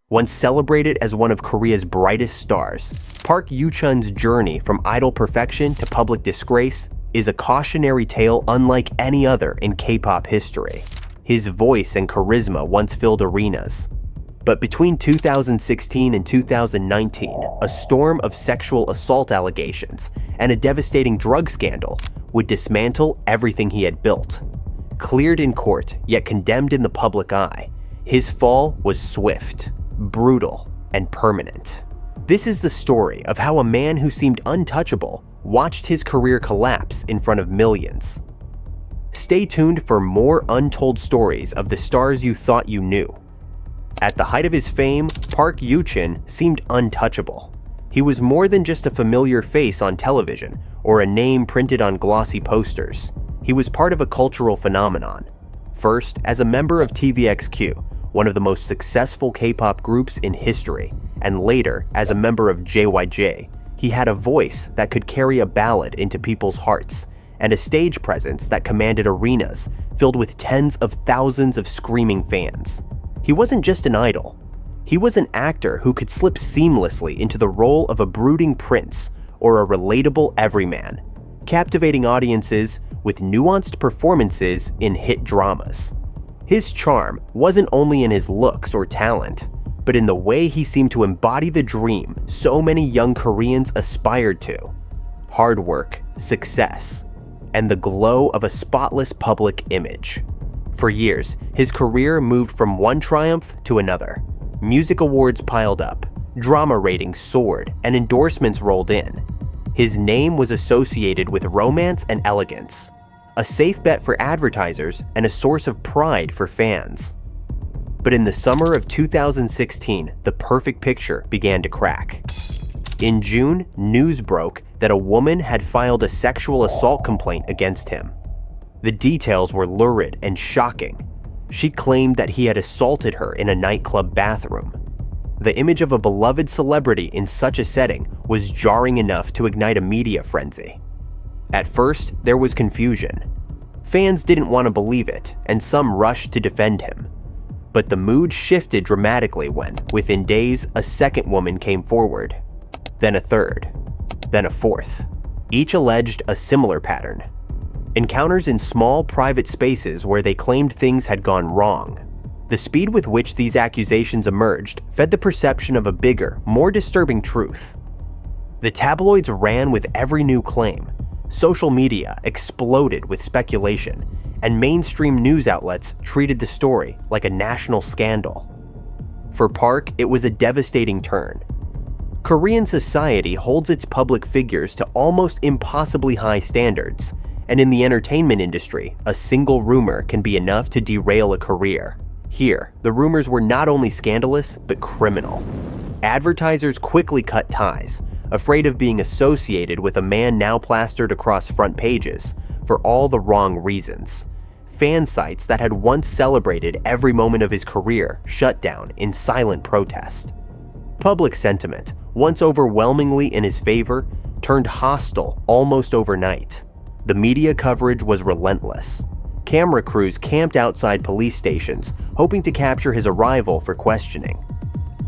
Once celebrated as one of Korea's brightest stars, Park Yoochun's journey from idol perfection to public disgrace is a cautionary tale unlike any other in K-pop history. His voice and charisma once filled arenas. But between 2016 and 2019, a storm of sexual assault allegations and a devastating drug scandal would dismantle everything he had built. Cleared in court, yet condemned in the public eye, his fall was swift, brutal, and permanent. This is the story of how a man who seemed untouchable watched his career collapse in front of millions. Stay tuned for more untold stories of the stars you thought you knew. At the height of his fame, Park Yoochun seemed untouchable. He was more than just a familiar face on television or a name printed on glossy posters. He was part of a cultural phenomenon. First, as a member of TVXQ, one of the most successful K-pop groups in history, and later as a member of JYJ, he had a voice that could carry a ballad into people's hearts, and a stage presence that commanded arenas filled with tens of thousands of screaming fans. He wasn't just an idol. He was an actor who could slip seamlessly into the role of a brooding prince or a relatable everyman, captivating audiences with nuanced performances in hit dramas. His charm wasn't only in his looks or talent, but in the way he seemed to embody the dream so many young Koreans aspired to: hard work, success, and the glow of a spotless public image. For years, his career moved from one triumph to another. Music awards piled up, drama ratings soared, and endorsements rolled in. His name was associated with romance and elegance, a safe bet for advertisers and a source of pride for fans. But in the summer of 2016, the perfect picture began to crack. In June, news broke that a woman had filed a sexual assault complaint against him. The details were lurid and shocking. She claimed that he had assaulted her in a nightclub bathroom. The image of a beloved celebrity in such a setting was jarring enough to ignite a media frenzy. At first, there was confusion. Fans didn't want to believe it, and some rushed to defend him. But the mood shifted dramatically when, within days, a second woman came forward. Then a third. Then a fourth. Each alleged a similar pattern. Encounters in small, private spaces where they claimed things had gone wrong. The speed with which these accusations emerged fed the perception of a bigger, more disturbing truth. The tabloids ran with every new claim. Social media exploded with speculation, and mainstream news outlets treated the story like a national scandal. For Park, it was a devastating turn. Korean society holds its public figures to almost impossibly high standards, and in the entertainment industry, a single rumor can be enough to derail a career. Here, the rumors were not only scandalous, but criminal. Advertisers quickly cut ties, afraid of being associated with a man now plastered across front pages for all the wrong reasons. Fan sites that had once celebrated every moment of his career shut down in silent protest. Public sentiment, once overwhelmingly in his favor, turned hostile almost overnight. The media coverage was relentless. Camera crews camped outside police stations, hoping to capture his arrival for questioning.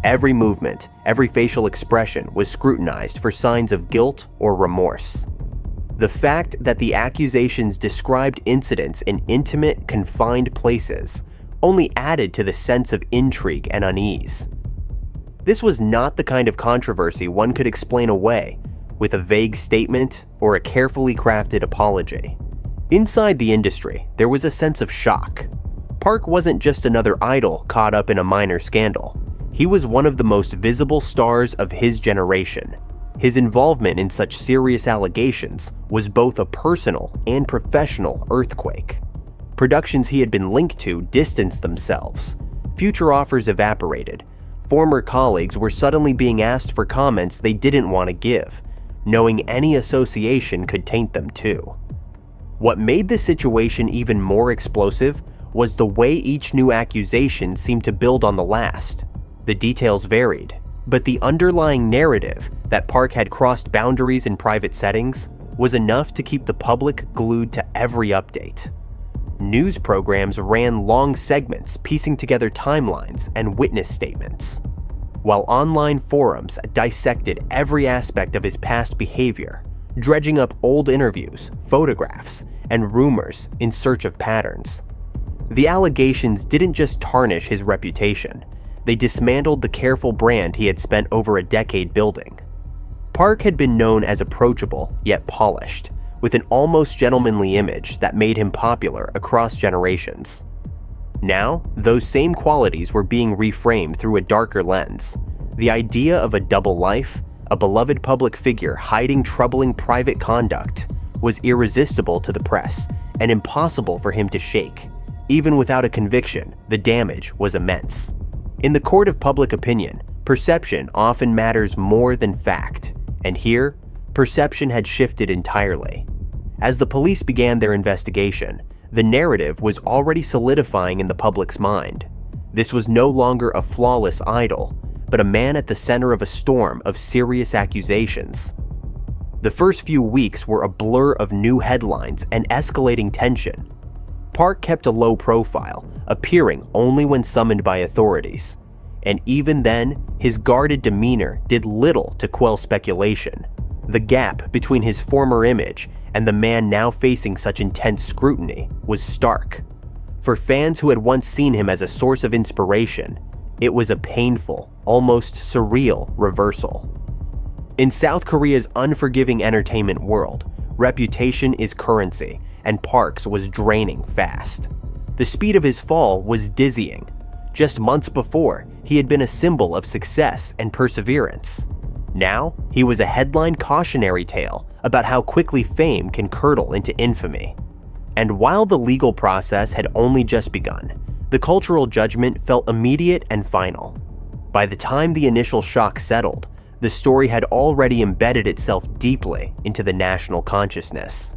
Every movement, every facial expression was scrutinized for signs of guilt or remorse. The fact that the accusations described incidents in intimate, confined places only added to the sense of intrigue and unease. This was not the kind of controversy one could explain away with a vague statement or a carefully crafted apology. Inside the industry, there was a sense of shock. Park wasn't just another idol caught up in a minor scandal. He was one of the most visible stars of his generation. His involvement in such serious allegations was both a personal and professional earthquake. Productions he had been linked to distanced themselves. Future offers evaporated. Former colleagues were suddenly being asked for comments they didn't want to give, knowing any association could taint them too. What made the situation even more explosive was the way each new accusation seemed to build on the last. The details varied, but the underlying narrative that Park had crossed boundaries in private settings was enough to keep the public glued to every update. News programs ran long segments piecing together timelines and witness statements. while online forums dissected every aspect of his past behavior, dredging up old interviews, photographs, and rumors in search of patterns. The allegations didn't just tarnish his reputation, they dismantled the careful brand he had spent over a decade building. Park had been known as approachable yet polished, with an almost gentlemanly image that made him popular across generations. Now, those same qualities were being reframed through a darker lens. The idea of a double life, a beloved public figure hiding troubling private conduct, was irresistible to the press and impossible for him to shake. Even without a conviction, the damage was immense. In the court of public opinion, perception often matters more than fact, and here, perception had shifted entirely. As the police began their investigation, the narrative was already solidifying in the public's mind. This was no longer a flawless idol, but a man at the center of a storm of serious accusations. The first few weeks were a blur of new headlines and escalating tension. Park kept a low profile, appearing only when summoned by authorities. And even then, his guarded demeanor did little to quell speculation. The gap between his former image and the man now facing such intense scrutiny was stark. For fans who had once seen him as a source of inspiration, it was a painful, almost surreal reversal. In South Korea's unforgiving entertainment world, reputation is currency, and Park's was draining fast. The speed of his fall was dizzying. Just months before, he had been a symbol of success and perseverance. Now, he was a headline cautionary tale about how quickly fame can curdle into infamy. And while the legal process had only just begun, the cultural judgment felt immediate and final. By the time the initial shock settled, the story had already embedded itself deeply into the national consciousness.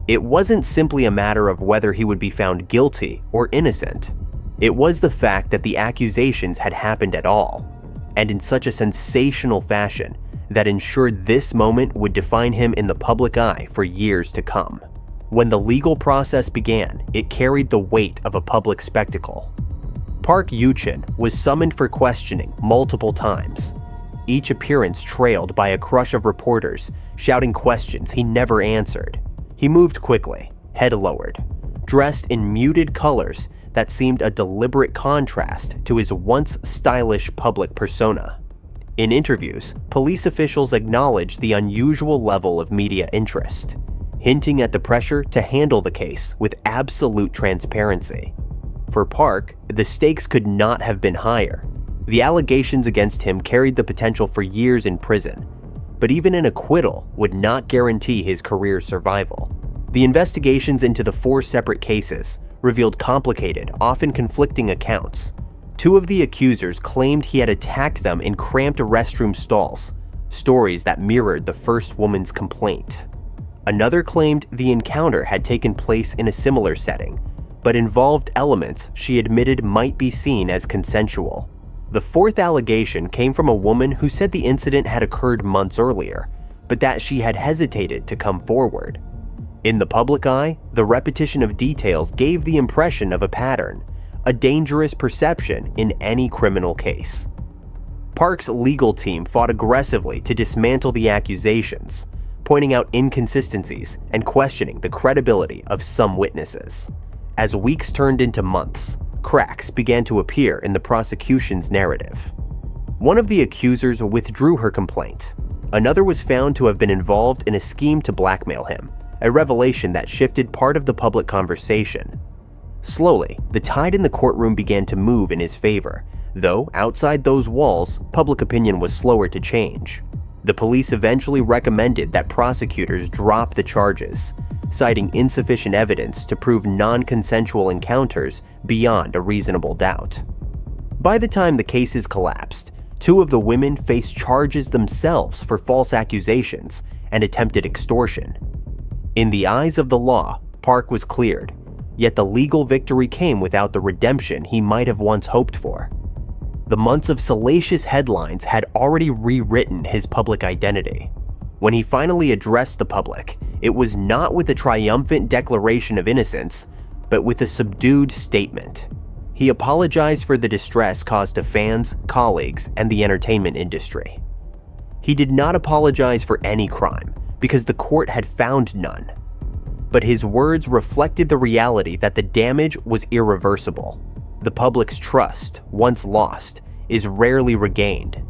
It wasn't simply a matter of whether he would be found guilty or innocent. It was the fact that the accusations had happened at all, and in such a sensational fashion that ensured this moment would define him in the public eye for years to come. When the legal process began, it carried the weight of a public spectacle. Park Yoochun was summoned for questioning multiple times, each appearance trailed by a crush of reporters shouting questions he never answered. He moved quickly, head lowered, dressed in muted colors that seemed a deliberate contrast to his once stylish public persona. In interviews, police officials acknowledged the unusual level of media interest, hinting at the pressure to handle the case with absolute transparency. For Park, the stakes could not have been higher. The allegations against him carried the potential for years in prison, but even an acquittal would not guarantee his career's survival. The investigations into the 4 separate cases revealed complicated, often conflicting accounts. 2 of the accusers claimed he had attacked them in cramped restroom stalls, stories that mirrored the first woman's complaint. Another claimed the encounter had taken place in a similar setting, but involved elements she admitted might be seen as consensual. The 4th allegation came from a woman who said the incident had occurred months earlier, but that she had hesitated to come forward. In the public eye, the repetition of details gave the impression of a pattern, a dangerous perception in any criminal case. Park's legal team fought aggressively to dismantle the accusations, pointing out inconsistencies and questioning the credibility of some witnesses. As weeks turned into months, cracks began to appear in the prosecution's narrative. One of the accusers withdrew her complaint. Another was found to have been involved in a scheme to blackmail him, a revelation that shifted part of the public conversation. Slowly, the tide in the courtroom began to move in his favor, though outside those walls, public opinion was slower to change. The police eventually recommended that prosecutors drop the charges, citing insufficient evidence to prove non-consensual encounters beyond a reasonable doubt. By the time the cases collapsed, 2 of the women faced charges themselves for false accusations and attempted extortion. In the eyes of the law, Park was cleared, yet the legal victory came without the redemption he might have once hoped for. The months of salacious headlines had already rewritten his public identity. When he finally addressed the public, it was not with a triumphant declaration of innocence, but with a subdued statement. He apologized for the distress caused to fans, colleagues, and the entertainment industry. He did not apologize for any crime because the court had found none. But his words reflected the reality that the damage was irreversible. The public's trust, once lost, is rarely regained,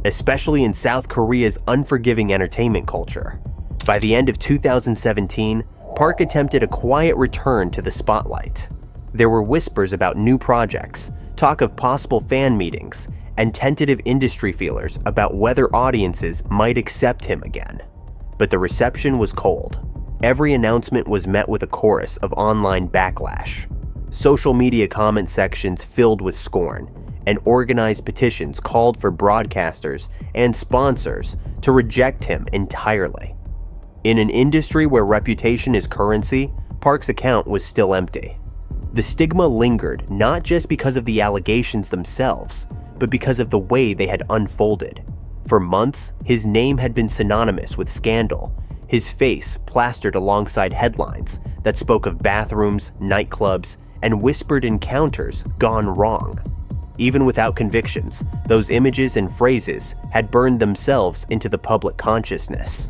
especially in South Korea's unforgiving entertainment culture. By the end of 2017, Park attempted a quiet return to the spotlight. There were whispers about new projects, talk of possible fan meetings, and tentative industry feelers about whether audiences might accept him again. But the reception was cold. Every announcement was met with a chorus of online backlash. Social media comment sections filled with scorn, and organized petitions called for broadcasters and sponsors to reject him entirely. In an industry where reputation is currency, Park's account was still empty. The stigma lingered not just because of the allegations themselves, but because of the way they had unfolded. For months, his name had been synonymous with scandal, his face plastered alongside headlines that spoke of bathrooms, nightclubs, and whispered encounters gone wrong. Even without convictions, those images and phrases had burned themselves into the public consciousness.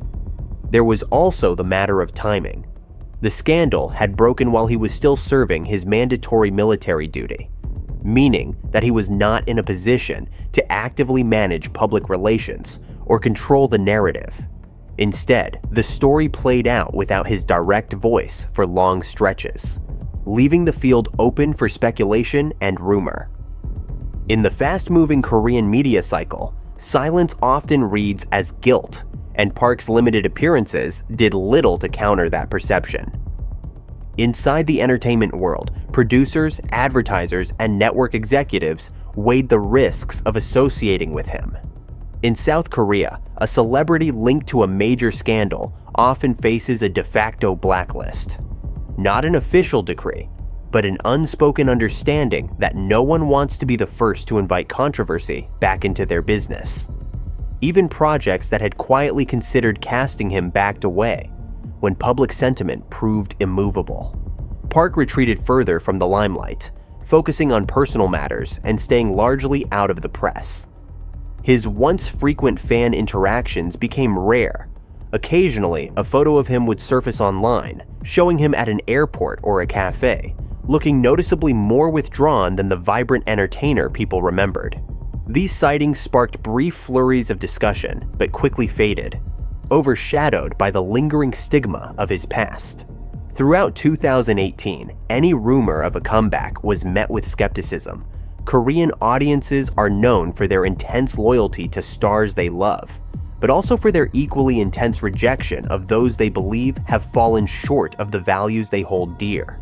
There was also the matter of timing. The scandal had broken while he was still serving his mandatory military duty, meaning that he was not in a position to actively manage public relations or control the narrative. Instead, the story played out without his direct voice for long stretches, leaving the field open for speculation and rumor. In the fast-moving Korean media cycle, silence often reads as guilt, and Park's limited appearances did little to counter that perception. Inside the entertainment world, producers, advertisers, and network executives weighed the risks of associating with him. In South Korea, a celebrity linked to a major scandal often faces a de facto blacklist. Not an official decree, but an unspoken understanding that no one wants to be the first to invite controversy back into their business. Even projects that had quietly considered casting him backed away when public sentiment proved immovable. Park retreated further from the limelight, focusing on personal matters and staying largely out of the press. His once frequent fan interactions became rare. Occasionally, a photo of him would surface online, showing him at an airport or a cafe, looking noticeably more withdrawn than the vibrant entertainer people remembered. These sightings sparked brief flurries of discussion, but quickly faded, overshadowed by the lingering stigma of his past. Throughout 2018, any rumor of a comeback was met with skepticism. Korean audiences are known for their intense loyalty to stars they love, but also for their equally intense rejection of those they believe have fallen short of the values they hold dear.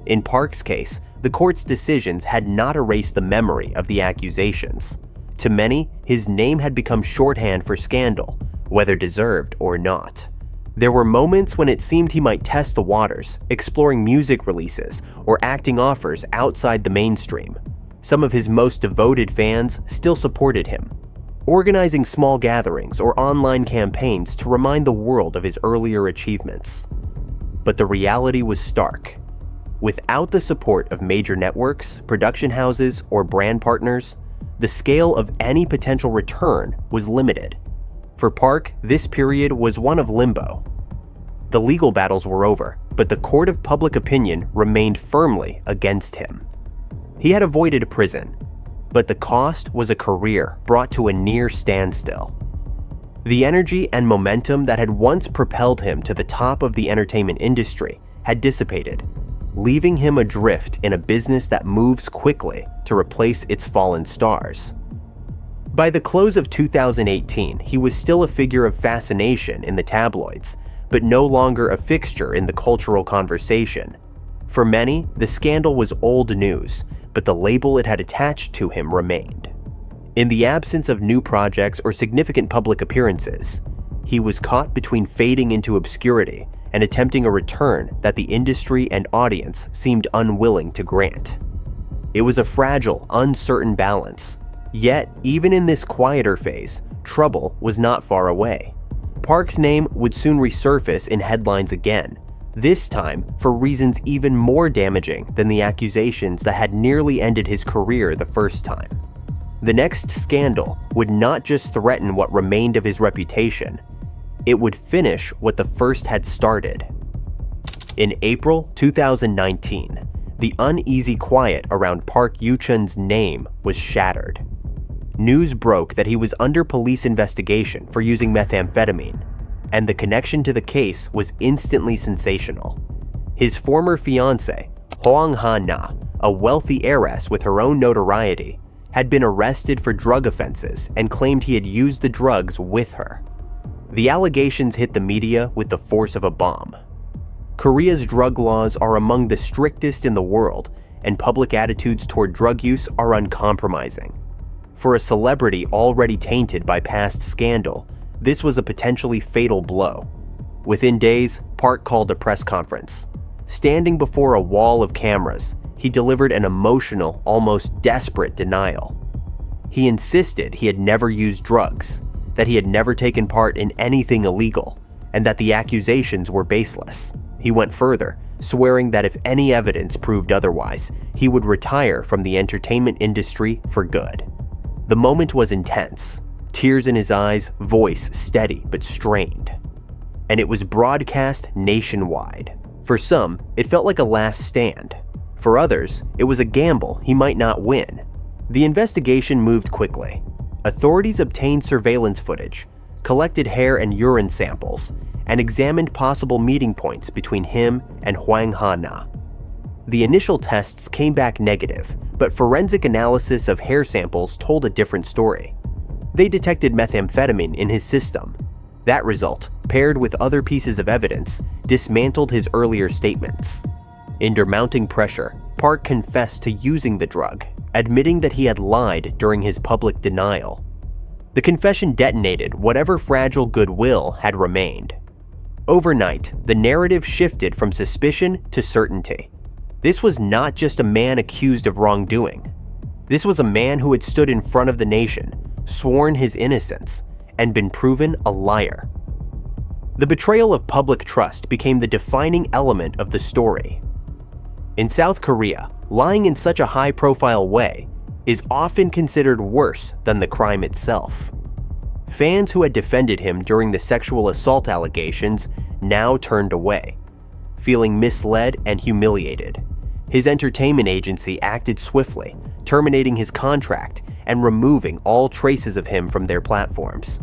In Park's case, the court's decisions had not erased the memory of the accusations. To many, his name had become shorthand for scandal, whether deserved or not. There were moments when it seemed he might test the waters, exploring music releases or acting offers outside the mainstream. Some of his most devoted fans still supported him, organizing small gatherings or online campaigns to remind the world of his earlier achievements. But the reality was stark. Without the support of major networks, production houses, or brand partners, the scale of any potential return was limited. For Park, this period was one of limbo. The legal battles were over, but the court of public opinion remained firmly against him. He had avoided prison, but the cost was a career brought to a near standstill. The energy and momentum that had once propelled him to the top of the entertainment industry had dissipated, leaving him adrift in a business that moves quickly to replace its fallen stars. By the close of 2018, he was still a figure of fascination in the tabloids, but no longer a fixture in the cultural conversation. For many, the scandal was old news, but the label it had attached to him remained. In the absence of new projects or significant public appearances, he was caught between fading into obscurity and attempting a return that the industry and audience seemed unwilling to grant. It was a fragile, uncertain balance. Yet, even in this quieter phase, trouble was not far away. Park's name would soon resurface in headlines again, this time for reasons even more damaging than the accusations that had nearly ended his career the first time. The next scandal would not just threaten what remained of his reputation, it would finish what the first had started. In April 2019, the uneasy quiet around Park Yoochun's name was shattered. News broke that he was under police investigation for using methamphetamine, and the connection to the case was instantly sensational. His former fiancée, Hoang Ha-na, a wealthy heiress with her own notoriety, had been arrested for drug offenses and claimed he had used the drugs with her. The allegations hit the media with the force of a bomb. Korea's drug laws are among the strictest in the world, and public attitudes toward drug use are uncompromising. For a celebrity already tainted by past scandal, this was a potentially fatal blow. Within days, Park called a press conference. Standing before a wall of cameras, he delivered an emotional, almost desperate denial. He insisted he had never used drugs, that he had never taken part in anything illegal, and that the accusations were baseless. He went further, swearing that if any evidence proved otherwise, he would retire from the entertainment industry for good. The moment was intense, tears in his eyes, voice steady but strained. And it was broadcast nationwide. For some, it felt like a last stand. For others, it was a gamble he might not win. The investigation moved quickly. Authorities obtained surveillance footage, collected hair and urine samples, and examined possible meeting points between him and Hoang Ha-na. The initial tests came back negative, but forensic analysis of hair samples told a different story. They detected methamphetamine in his system. That result, paired with other pieces of evidence, dismantled his earlier statements. Under mounting pressure, Park confessed to using the drug, admitting that he had lied during his public denial. The confession detonated whatever fragile goodwill had remained. Overnight, the narrative shifted from suspicion to certainty. This was not just a man accused of wrongdoing. This was a man who had stood in front of the nation, sworn his innocence, and been proven a liar. The betrayal of public trust became the defining element of the story. In South Korea, lying in such a high-profile way is often considered worse than the crime itself. Fans who had defended him during the sexual assault allegations now turned away, feeling misled and humiliated. His entertainment agency acted swiftly, terminating his contract and removing all traces of him from their platforms.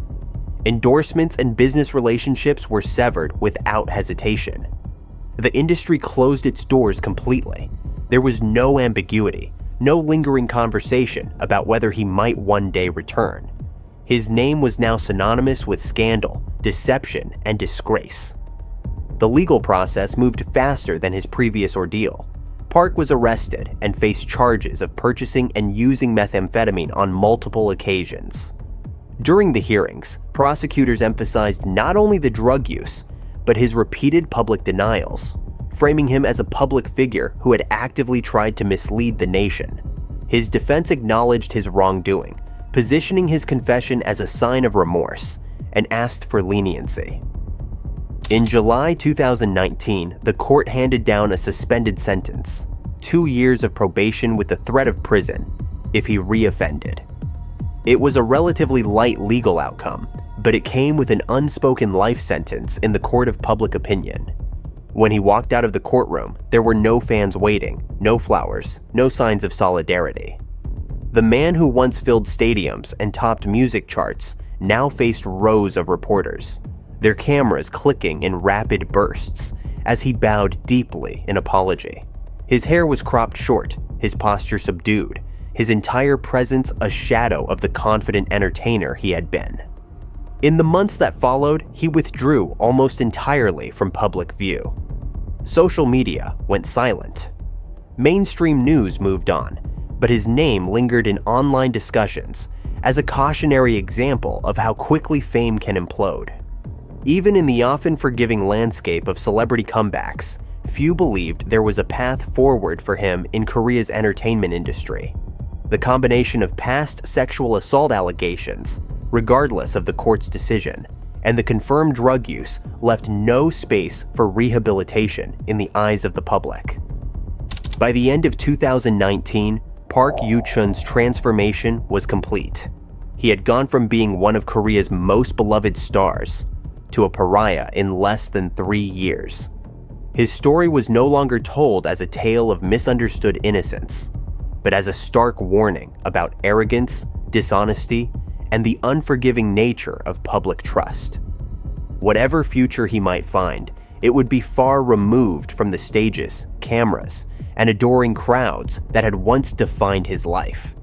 Endorsements and business relationships were severed without hesitation. The industry closed its doors completely. There was no ambiguity, no lingering conversation about whether he might one day return. His name was now synonymous with scandal, deception, and disgrace. The legal process moved faster than his previous ordeal. Park was arrested and faced charges of purchasing and using methamphetamine on multiple occasions. During the hearings, prosecutors emphasized not only the drug use, but his repeated public denials, framing him as a public figure who had actively tried to mislead the nation. His defense acknowledged his wrongdoing, positioning his confession as a sign of remorse, and asked for leniency. In July 2019, the court handed down a suspended sentence, 2 years of probation with the threat of prison if he reoffended. It was a relatively light legal outcome, but it came with an unspoken life sentence in the court of public opinion. When he walked out of the courtroom, there were no fans waiting, no flowers, no signs of solidarity. The man who once filled stadiums and topped music charts now faced rows of reporters, their cameras clicking in rapid bursts as he bowed deeply in apology. His hair was cropped short, his posture subdued, his entire presence a shadow of the confident entertainer he had been. In the months that followed, he withdrew almost entirely from public view. Social media went silent. Mainstream news moved on, but his name lingered in online discussions as a cautionary example of how quickly fame can implode. Even in the often forgiving landscape of celebrity comebacks, few believed there was a path forward for him in Korea's entertainment industry. The combination of past sexual assault allegations, regardless of the court's decision, and the confirmed drug use left no space for rehabilitation in the eyes of the public. By the end of 2019, Park Yoochun's transformation was complete. He had gone from being one of Korea's most beloved stars to a pariah in less than 3 years. His story was no longer told as a tale of misunderstood innocence, but as a stark warning about arrogance, dishonesty, and the unforgiving nature of public trust. Whatever future he might find, it would be far removed from the stages, cameras, and adoring crowds that had once defined his life.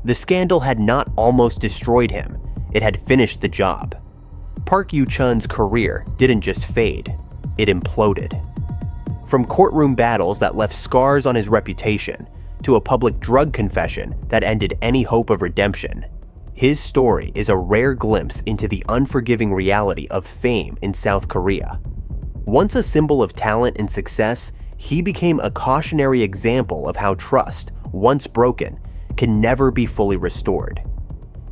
The scandal had not almost destroyed him, it had finished the job. Park Yoochun's career didn't just fade, it imploded. From courtroom battles that left scars on his reputation, to a public drug confession that ended any hope of redemption, his story is a rare glimpse into the unforgiving reality of fame in South Korea. Once a symbol of talent and success, he became a cautionary example of how trust, once broken, can never be fully restored.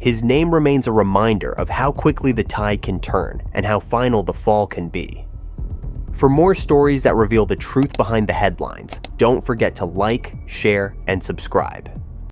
His name remains a reminder of how quickly the tide can turn and how final the fall can be. For more stories that reveal the truth behind the headlines, don't forget to like, share, and subscribe.